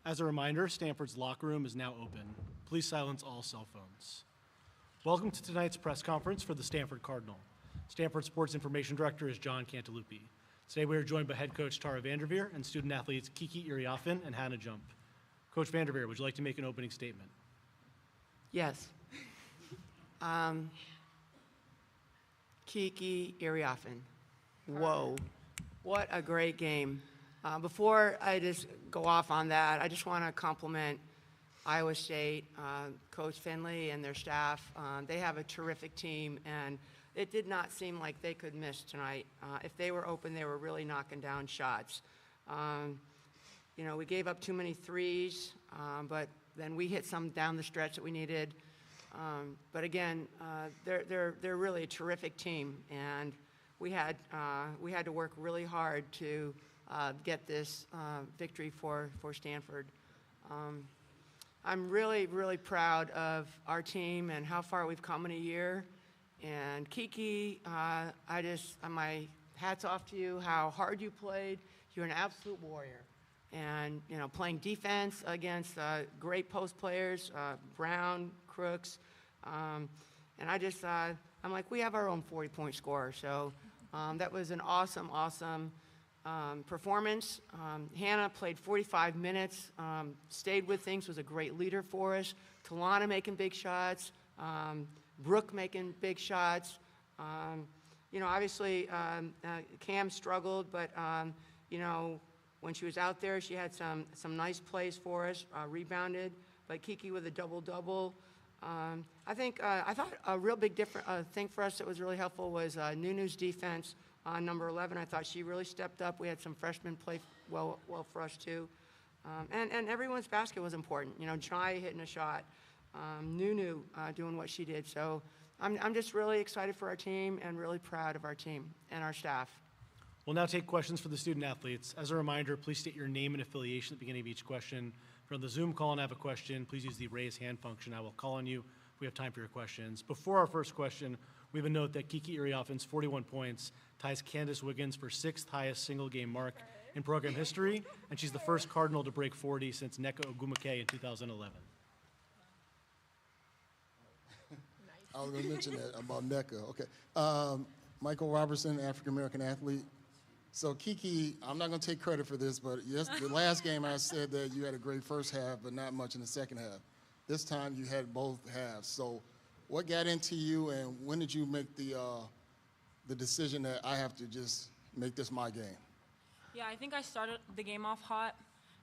As a reminder, Stanford's locker room is now open. Please silence all cell phones. Welcome to tonight's press conference for the Stanford Cardinal. Stanford Sports Information Director is John Cantalupi. Today we are joined by head coach Tara VanDerveer and student athletes Kiki Iriafen and Hannah Jump. Coach VanDerveer, would you like to make an opening statement? Yes. Kiki Iriafen. Whoa. What a great game. Before I just go off on that, I just want to compliment Iowa State, Coach Finley and their staff. They have a terrific team, and it did not seem like they could miss tonight. If they were open, they were really knocking down shots. We gave up too many threes, but then we hit some down the stretch that we needed. But again, they're really a terrific team, and we had to work really hard to get this victory for Stanford. I'm really, really proud of our team and how far we've come in a year. And Kiki, my hat's off to you, how hard you played. You're an absolute warrior. And, playing defense against great post players, Brown, Crooks. And I'm like, we have our own 40-point scorer. So that was an awesome performance. Hannah played 45 minutes, stayed with things, was a great leader for us. Talana making big shots, Brooke making big shots. Obviously Cam struggled, but when she was out there, she had some nice plays for us, rebounded. But Kiki with a double-double. I thought a real big thing for us that was really helpful was Nunu's defense. Number 11, I thought she really stepped up. We had some freshmen play well for us too. And everyone's basket was important. Jai hitting a shot, Nunu doing what she did. So I'm just really excited for our team and really proud of our team and our staff. We'll now take questions for the student athletes. As a reminder, please state your name and affiliation at the beginning of each question. If you're on the Zoom call and have a question, please use the raise hand function. I will call on you if we have time for your questions. Before our first question, we have a note that Kiki Iriafen's 41 points ties Candace Wiggins for 6th highest single-game mark in program history, and she's the first Cardinal to break 40 since Nneka Ogwumike in 2011. I was going to mention that about Nneka. Okay. Michael Robertson, African-American athlete. So, Kiki, I'm not going to take credit for this, but yes, the last game I said that you had a great first half, but not much in the second half. This time you had both halves. So, what got into you, and when did you make the decision that I have to just make this my game? Yeah, I think I started the game off hot,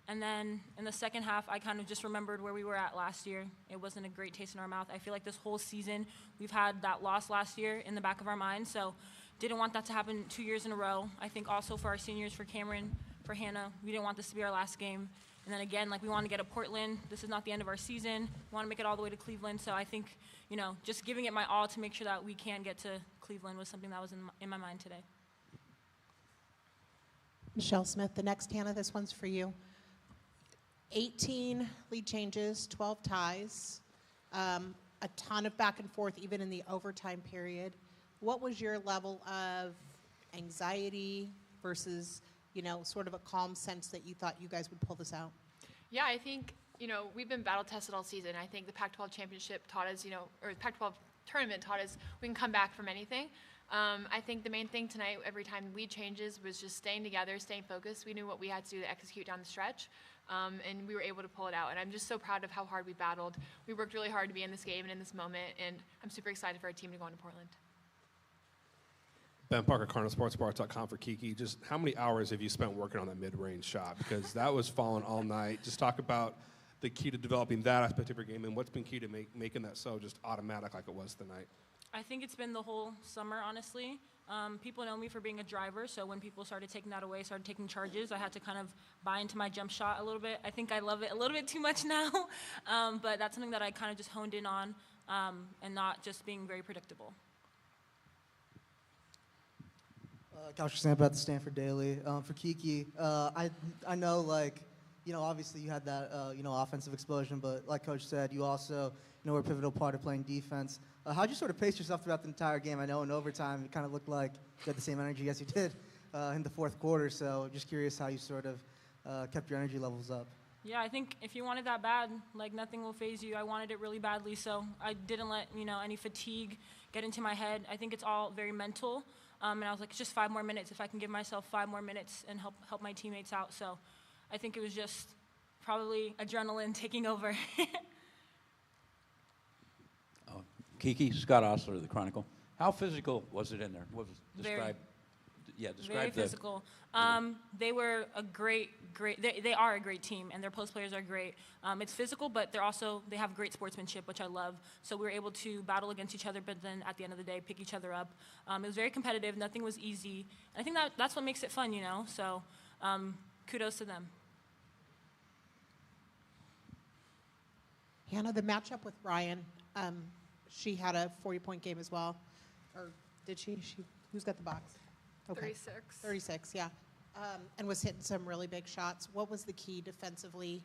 and then in the second half, I kind of just remembered where we were at last year. It wasn't a great taste in our mouth. I feel like this whole season, we've had that loss last year in the back of our minds, so didn't want that to happen 2 years in a row. I think also for our seniors, for Cameron, for Hannah, we didn't want this to be our last game. And then again, we want to get to Portland. This is not the end of our season. We want to make it all the way to Cleveland. So I think, just giving it my all to make sure that we can get to Cleveland was something that was in my mind today. Michelle Smith, the next Hannah, this one's for you. 18 lead changes, 12 ties, a ton of back and forth, even in the overtime period. What was your level of anxiety versus, sort of a calm sense that you thought you guys would pull this out? Yeah, I think, we've been battle tested all season. I think the Pac-12 championship taught us, or the Pac-12 tournament taught us we can come back from anything. I think the main thing tonight, every time the lead changes, was just staying together, staying focused. We knew what we had to do to execute down the stretch, and we were able to pull it out. And I'm just so proud of how hard we battled. We worked really hard to be in this game and in this moment, and I'm super excited for our team to go into Portland. Ben Parker, CardinalSportsBar.com for Kiki. Just how many hours have you spent working on that mid-range shot? Because that was falling all night. Just talk about the key to developing that aspect of your game and what's been key to making that so just automatic like it was tonight. I think it's been the whole summer, honestly. People know me for being a driver, so when people started taking that away, started taking charges, I had to kind of buy into my jump shot a little bit. I think I love it a little bit too much now, but that's something that I kind of just honed in on and not just being very predictable. Couch Samp at the Stanford Daily. For Kiki, I know, obviously you had that, offensive explosion, but like Coach said, you also, were a pivotal part of playing defense. How'd you sort of pace yourself throughout the entire game? I know in overtime it kind of looked like you had the same energy as you did in the fourth quarter, so just curious how you sort of kept your energy levels up. Yeah, I think if you want it that bad, like nothing will faze you. I wanted it really badly, so I didn't let any fatigue get into my head. I think it's all very mental, and I was like, it's just 5 more minutes. If I can give myself 5 more minutes and help my teammates out, so I think it was just probably adrenaline taking over. Kiki, Scott Osler, The Chronicle. How physical was it in there? What was Very. describe? Yeah, describe Very the. physical. They were a great. They are a great team, and their post players are great. It's physical, but they have great sportsmanship, which I love. So we were able to battle against each other, but then at the end of the day, pick each other up. It was very competitive. Nothing was easy, and I think that's what makes it fun, So kudos to them. Hannah, the matchup with Ryan, she had a 40-point game as well. Or did she? Who's got the box? 36. 36, yeah. And was hitting some really big shots. What was the key defensively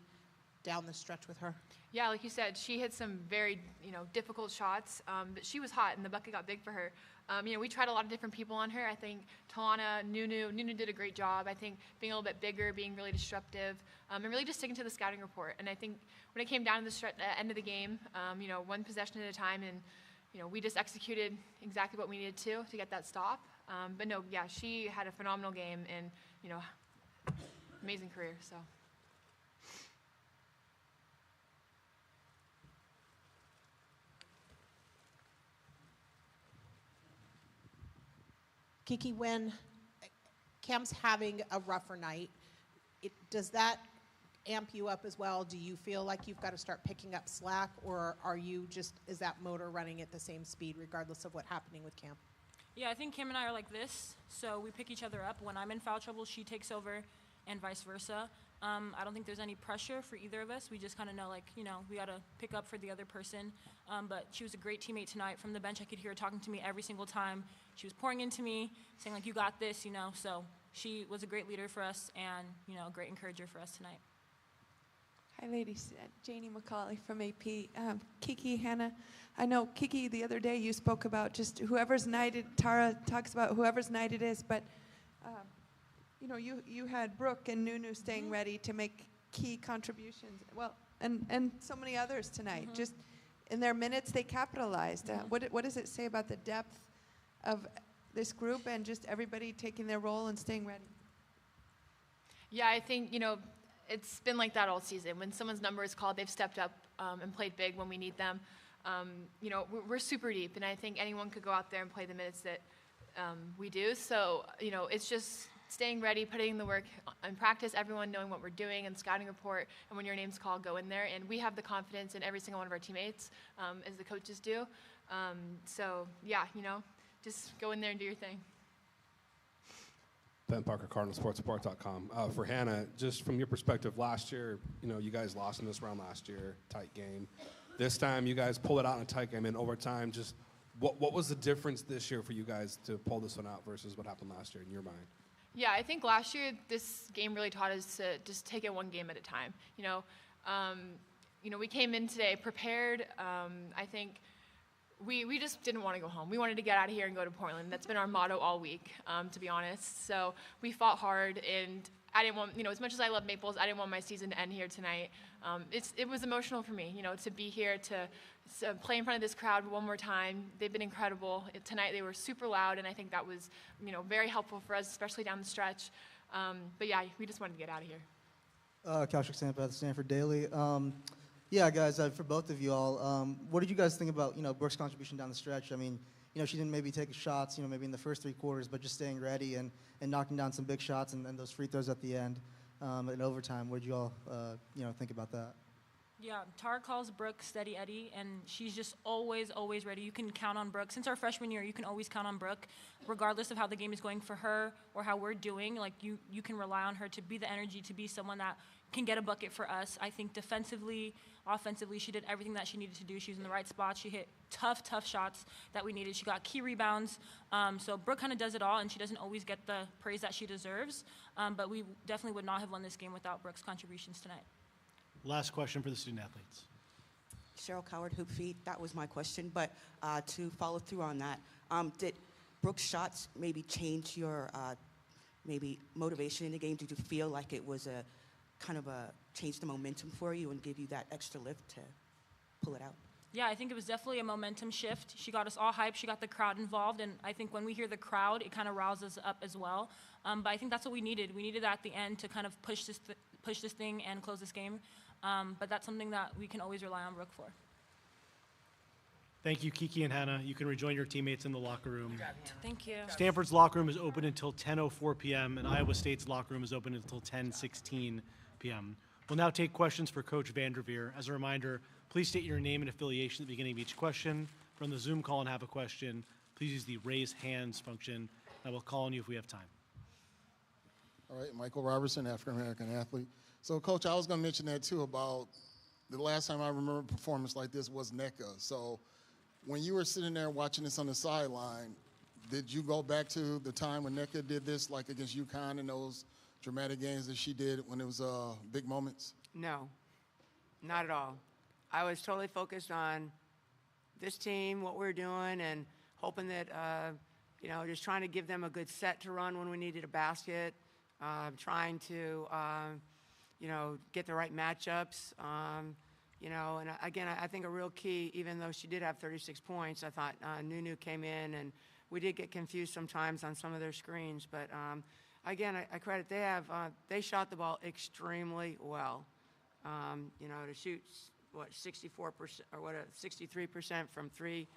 down the stretch with her? Yeah, like you said, she hit some very, difficult shots, but she was hot, and the bucket got big for her. We tried a lot of different people on her. I think Talana, Nunu did a great job. I think being a little bit bigger, being really disruptive, and really just sticking to the scouting report. And I think when it came down to the end of the game, one possession at a time, and we just executed exactly what we needed to get that stop. But no, yeah, she had a phenomenal game and, amazing career, so. Kiki, when Cam's having a rougher night, does that amp you up as well? Do you feel like you've got to start picking up slack, or is that motor running at the same speed regardless of what's happening with Cam? Yeah, I think Kim and I are like this, so we pick each other up. When I'm in foul trouble, she takes over, and vice versa. I don't think there's any pressure for either of us. We just kind of know, we got to pick up for the other person. But she was a great teammate tonight. From the bench, I could hear her talking to me every single time. She was pouring into me, saying, you got this, So she was a great leader for us and, a great encourager for us tonight. Hi, ladies. Janie McCauley from AP. Kiki, Hannah, I know, Kiki, the other day you spoke about just whoever's night Tara talks about whoever's night it is, but, you had Brooke and Nunu staying ready to make key contributions. Well, and so many others tonight. Mm-hmm. Just in their minutes, they capitalized. Mm-hmm. What does it say about the depth of this group and just everybody taking their role and staying ready? Yeah, I think, it's been like that all season. When someone's number is called, they've stepped up and played big when we need them. We're super deep, and I think anyone could go out there and play the minutes that we do. So, it's just staying ready, putting in the work in practice, everyone knowing what we're doing and scouting report, and when your name's called, go in there. And we have the confidence in every single one of our teammates, as the coaches do. So, yeah, just go in there and do your thing. Ben Parker, CardinalSportsReport.com. For Hannah, just from your perspective, last year, you guys lost in this round last year, tight game. This time, you guys pulled it out in a tight game in overtime. Just what was the difference this year for you guys to pull this one out versus what happened last year in your mind? Yeah, I think last year this game really taught us to just take it one game at a time. We came in today prepared. I think we just didn't want to go home. We wanted to get out of here and go to Portland. That's been our motto all week, to be honest. So we fought hard, and I didn't want, as much as I love Maples, I didn't want my season to end here tonight. It was emotional for me, to be here, to play in front of this crowd one more time. They've been incredible. Tonight they were super loud, and I think that was, very helpful for us, especially down the stretch. But yeah, we just wanted to get out of here. Kaushik Sampa at the Stanford Daily. Yeah, guys, for both of you all, what did you guys think about, Brooke's contribution down the stretch? I mean, she didn't maybe take shots, maybe in the first 3 quarters, but just staying ready and knocking down some big shots and those free throws at the end in overtime. What did you all, think about that? Yeah, Tara calls Brooke Steady Eddie, and she's just always, always ready. You can count on Brooke. Since our freshman year, you can always count on Brooke, regardless of how the game is going for her or how we're doing. You can rely on her to be the energy, to be someone that can get a bucket for us. I think defensively, offensively, she did everything that she needed to do. She was in the right spot. She hit tough shots that we needed. She got key rebounds. So Brooke kind of does it all, and she doesn't always get the praise that she deserves. But we definitely would not have won this game without Brooke's contributions tonight. Last question for the student athletes. Cheryl Coward, Hoop Feet. That was my question. But to follow through on that, did Brooke's shots maybe change your maybe motivation in the game? Did you feel like it was a kind of a change the momentum for you and give you that extra lift to pull it out? Yeah, I think it was definitely a momentum shift. She got us all hyped. She got the crowd involved, and I think when we hear the crowd, it kind of rouses us up as well. But I think that's what we needed. We needed that at the end to kind of push this thing and close this game. But that's something that we can always rely on Brooke for. Thank you, Kiki and Hannah. You can rejoin your teammates in the locker room. Thank you. Stanford's locker room is open until 10:04 p.m., and Iowa State's locker room is open until 10:16 p.m. We'll now take questions for Coach VanDerveer. As a reminder, please state your name and affiliation at the beginning of each question. If you're on the Zoom call and have a question, please use the raise hands function. I will call on you if we have time. All right, Michael Robertson, African-American athlete. So, Coach, I was going to mention that, too, about the last time I remember a performance like this was NECA. So, when you were sitting there watching this on the sideline, did you go back to the time when NECA did this, like against UConn in those dramatic games that she did when it was big moments? No, not at all. I was totally focused on this team, what we were doing, and hoping that, just trying to give them a good set to run when we needed a basket, trying to, get the right matchups. And again, I think a real key, even though she did have 36 points, I thought Nunu came in, and we did get confused sometimes on some of their screens. But again, I credit they shot the ball extremely well. To shoot 64% or 63% from three.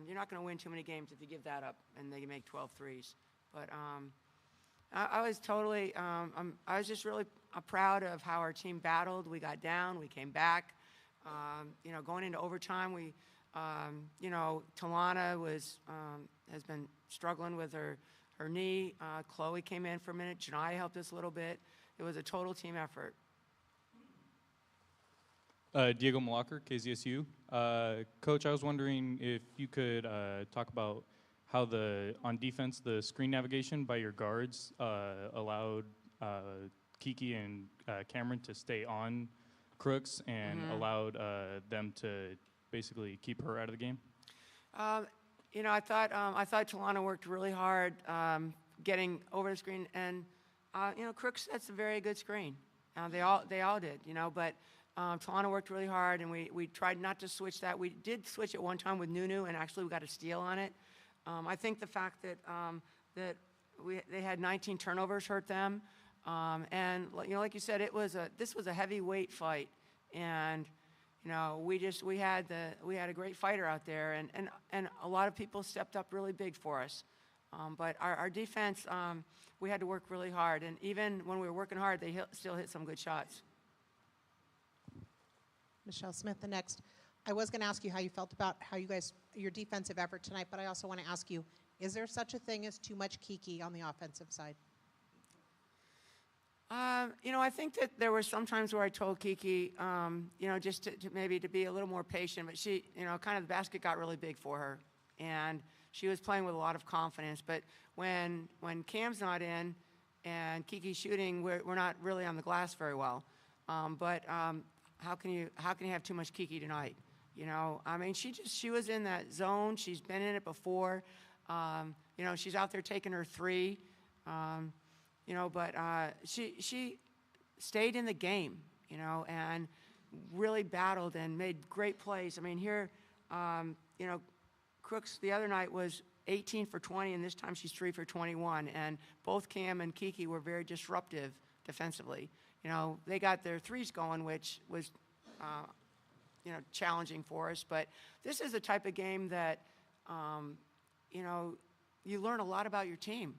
You're not going to win too many games if you give that up and they make 12 threes. But I was totally, I was just really proud of how our team battled. We got down, we came back. Going into overtime, Talana has been struggling with her knee. Chloe came in for a minute. Janai helped us a little bit. It was a total team effort. Diego Malaker, KZSU. Coach, I was wondering if you could talk about how on defense, the screen navigation by your guards allowed Kiki and Cameron to stay on Crooks and allowed them to basically keep her out of the game. I thought Talana worked really hard getting over the screen, and Crooks, that's a very good screen. They all did, but Talana worked really hard, and we tried not to switch that. We did switch it one time with Nunu, and actually we got a steal on it. I think the fact that they had 19 turnovers hurt them, and like you said, this was a heavyweight fight, and we had a great fighter out there, and a lot of people stepped up really big for us. But our defense, we had to work really hard, and even when we were working hard, they still hit some good shots. Michelle Smith, the next. I was going to ask you how you felt about your defensive effort tonight, but I also want to ask you, is there such a thing as too much Kiki on the offensive side? I think that there were some times where I told Kiki, just to maybe to be a little more patient, but she, kind of the basket got really big for her, and she was playing with a lot of confidence. But when Cam's not in and Kiki's shooting, we're not really on the glass very well. But how can you have too much Kiki tonight? She was in that zone. She's been in it before. She's out there taking her three. But she stayed in the game, and really battled and made great plays. Here, Crooks the other night was 18 for 20, and this time she's 3 for 21. And both Cam and Kiki were very disruptive defensively. They got their threes going, which was, challenging for us. But this is the type of game that, you learn a lot about your team.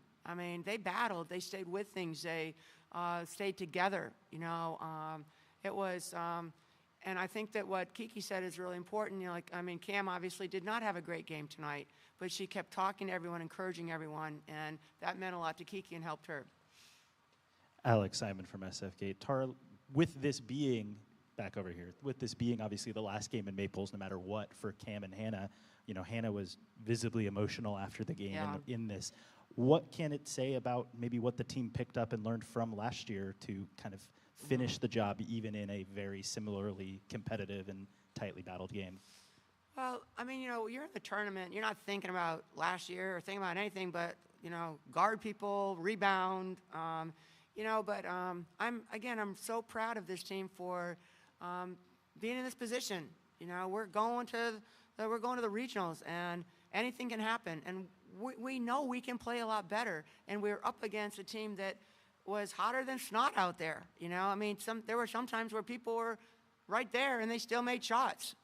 They battled. They stayed with things. They stayed together. It was, and I think that what Kiki said is really important. Cam obviously did not have a great game tonight, but she kept talking to everyone, encouraging everyone, and that meant a lot to Kiki and helped her. Alex Simon from SF Gate. Tara, with this being, back over here, with this being obviously the last game in Maples, no matter what, for Cam and Hannah, Hannah was visibly emotional after the game in this. What can it say about maybe what the team picked up and learned from last year to kind of finish the job even in a very similarly competitive and tightly battled game? Well, you're in the tournament. You're not thinking about last year or thinking about anything but, guard people, rebound. But I'm so proud of this team for being in this position. We're going to the regionals, and anything can happen. And we know we can play a lot better. And we're up against a team that was hotter than snot out there. There were some times where people were right there and they still made shots.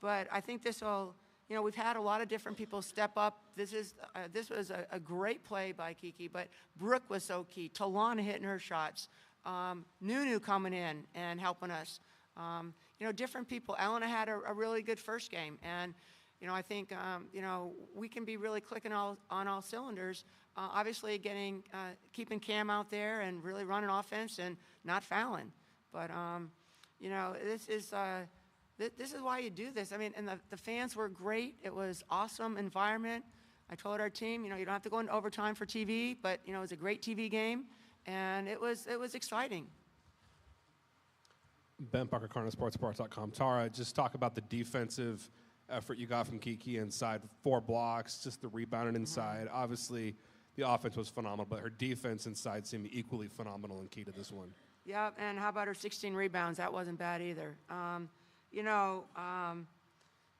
But I think this will. We've had a lot of different people step up. This was a great play by Kiki, but Brooke was so key. Talana hitting her shots. Nunu coming in and helping us. Different people. Elena had a really good first game. And, I think, we can be really clicking on all cylinders. Obviously keeping Cam out there and really running offense and not fouling. But, this is why you do this. And the fans were great. It was awesome environment. I told our team, you don't have to go into overtime for TV, but, it was a great TV game, and it was exciting. Ben Parker, CardinalSportsParts.com. Tara, just talk about the defensive effort you got from Kiki inside, 4 blocks, just the rebounding inside. Obviously, the offense was phenomenal, but her defense inside seemed equally phenomenal and key to this one. Yeah, and how about her 16 rebounds? That wasn't bad either.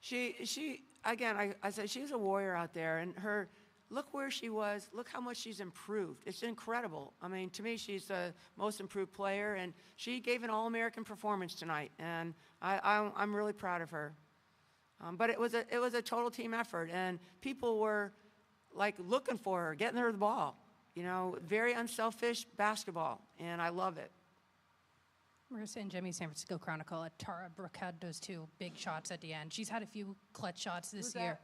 She again, I said she's a warrior out there, and look where she was, look how much she's improved. It's incredible. To me, she's the most improved player, and she gave an All-American performance tonight, and I'm really proud of her. But it was a total team effort, and people were looking for her, getting her the ball. Very unselfish basketball, and I love it. Marissa and Jimmy, San Francisco Chronicle. Tara, Brooke had those 2 big shots at the end. She's had a few clutch shots this year. That?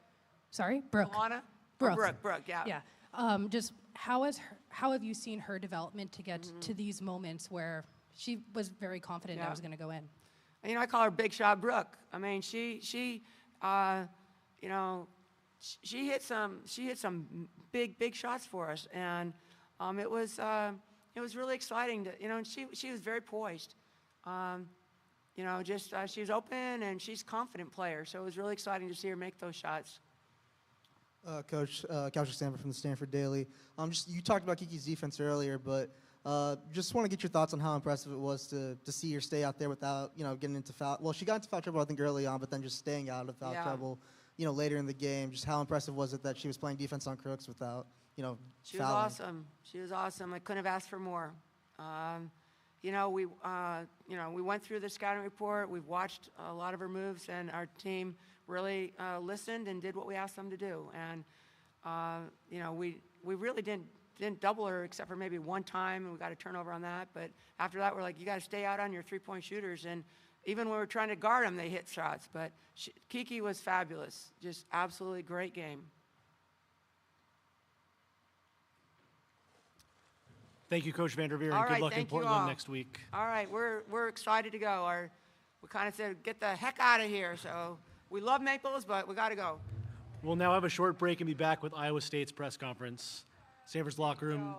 Sorry, Brooke. Alana? Brooke, yeah. Yeah. Just how have you seen her development to get to these moments where she was very confident that was going to go in? I call her Big Shot Brooke. She hit some big shots for us, and it was really exciting to, and she was very poised. She was open, and she's a confident player, so it was really exciting to see her make those shots. Coach Stanford from the Stanford Daily. You talked about Kiki's defense earlier, but just want to get your thoughts on how impressive it was to see her stay out there without, getting into foul. Well, she got into foul trouble, I think, early on, but then just staying out of foul trouble, later in the game. Just how impressive was it that she was playing defense on Crooks without, She was awesome. She was awesome. I couldn't have asked for more. We went through the scouting report. We've watched a lot of her moves, and our team really listened and did what we asked them to do. And we really didn't double her except for maybe one time, and we got a turnover on that. But after that, we're like, you got to stay out on your 3-point shooters. And even when we were trying to guard them, they hit shots. But Kiki was fabulous. Just absolutely great game. Thank you, Coach VanDerveer, All and right, good luck in thank you Portland all. next week. All right, we're excited to go. We kind of said, get the heck out of here. So we love Maples, but we got to go. We'll now have a short break and be back with Iowa State's press conference. Stanford's locker room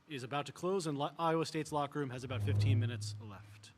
is about to close, and Iowa State's locker room has about 15 minutes left.